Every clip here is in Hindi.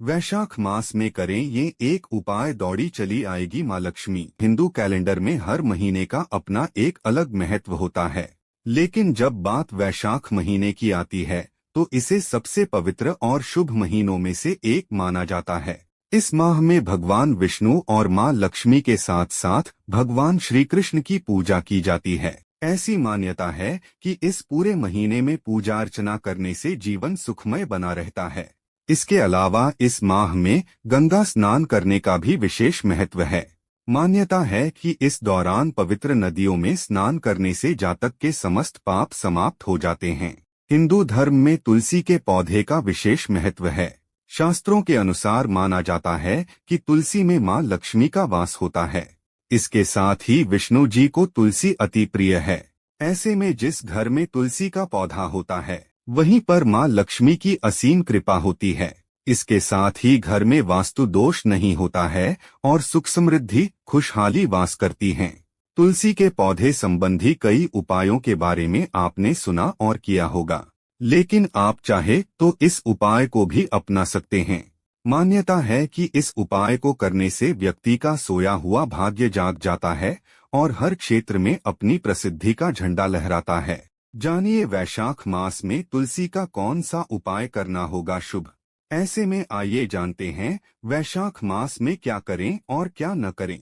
वैशाख मास में करें ये एक उपाय, दौड़ी चली आएगी माँ लक्ष्मी। हिंदू कैलेंडर में हर महीने का अपना एक अलग महत्व होता है, लेकिन जब बात वैशाख महीने की आती है तो इसे सबसे पवित्र और शुभ महीनों में से एक माना जाता है। इस माह में भगवान विष्णु और माँ लक्ष्मी के साथ साथ भगवान श्री कृष्ण की पूजा की जाती है। ऐसी मान्यता है कि इस पूरे महीने में पूजा अर्चना करने से जीवन सुखमय बना रहता है। इसके अलावा इस माह में गंगा स्नान करने का भी विशेष महत्व है। मान्यता है कि इस दौरान पवित्र नदियों में स्नान करने से जातक के समस्त पाप समाप्त हो जाते हैं। हिंदू धर्म में तुलसी के पौधे का विशेष महत्व है। शास्त्रों के अनुसार माना जाता है कि तुलसी में मां लक्ष्मी का वास होता है। इसके साथ ही विष्णु जी को तुलसी अति प्रिय है। ऐसे में जिस घर में तुलसी का पौधा होता है वहीं पर मां लक्ष्मी की असीम कृपा होती है। इसके साथ ही घर में वास्तु दोष नहीं होता है और सुख समृद्धि खुशहाली वास करती हैं। तुलसी के पौधे संबंधी कई उपायों के बारे में आपने सुना और किया होगा, लेकिन आप चाहे तो इस उपाय को भी अपना सकते हैं। मान्यता है कि इस उपाय को करने से व्यक्ति का सोया हुआ भाग्य जाग जाता है और हर क्षेत्र में अपनी प्रसिद्धि का झंडा लहराता है। जानिए वैशाख मास में तुलसी का कौन सा उपाय करना होगा शुभ। ऐसे में आइए जानते हैं वैशाख मास में क्या करें और क्या न करें।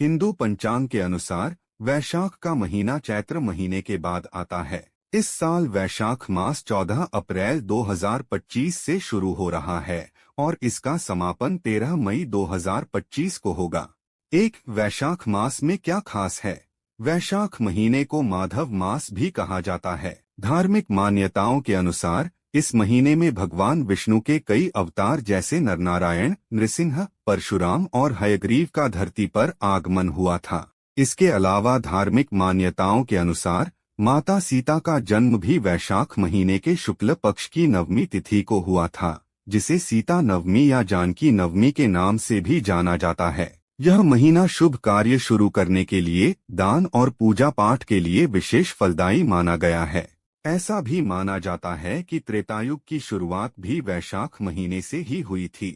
हिंदू पंचांग के अनुसार वैशाख का महीना चैत्र महीने के बाद आता है। इस साल वैशाख मास 14 अप्रैल 2025 से शुरू हो रहा है और इसका समापन 13 मई 2025 को होगा। वैशाख मास में क्या खास है? वैशाख महीने को माधव मास भी कहा जाता है। धार्मिक मान्यताओं के अनुसार इस महीने में भगवान विष्णु के कई अवतार जैसे नरनारायण, नृसिंह, परशुराम और हयग्रीव का धरती पर आगमन हुआ था। इसके अलावा धार्मिक मान्यताओं के अनुसार माता सीता का जन्म भी वैशाख महीने के शुक्ल पक्ष की नवमी तिथि को हुआ था, जिसे सीता नवमी या जानकी नवमी के नाम से भी जाना जाता है। यह महीना शुभ कार्य शुरू करने के लिए, दान और पूजा पाठ के लिए विशेष फलदायी माना गया है। ऐसा भी माना जाता है कि त्रेतायुग की शुरुआत भी वैशाख महीने से ही हुई थी।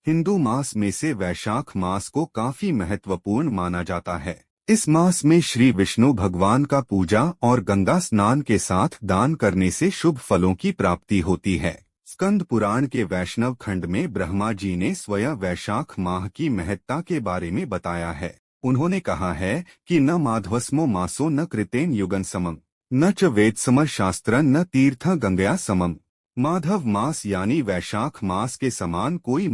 हिंदू मास में से वैशाख मास को काफी महत्वपूर्ण माना जाता है। इस मास में श्री विष्णु भगवान का पूजा और गंगा स्नान के साथ दान करने से शुभ फलों की प्राप्ति होती है। स्कंद पुराण के वैष्णव खंड में ब्रह्मा जी ने स्वयं वैशाख माह की महत्ता के बारे में बताया है। उन्होंने कहा है कि न माधवस्मो मासो न कृतेन युगन समम, न च वेदसम शास्त्र न तीर्थ गंगया समम। माधव मास यानी वैशाख मास के समान कोई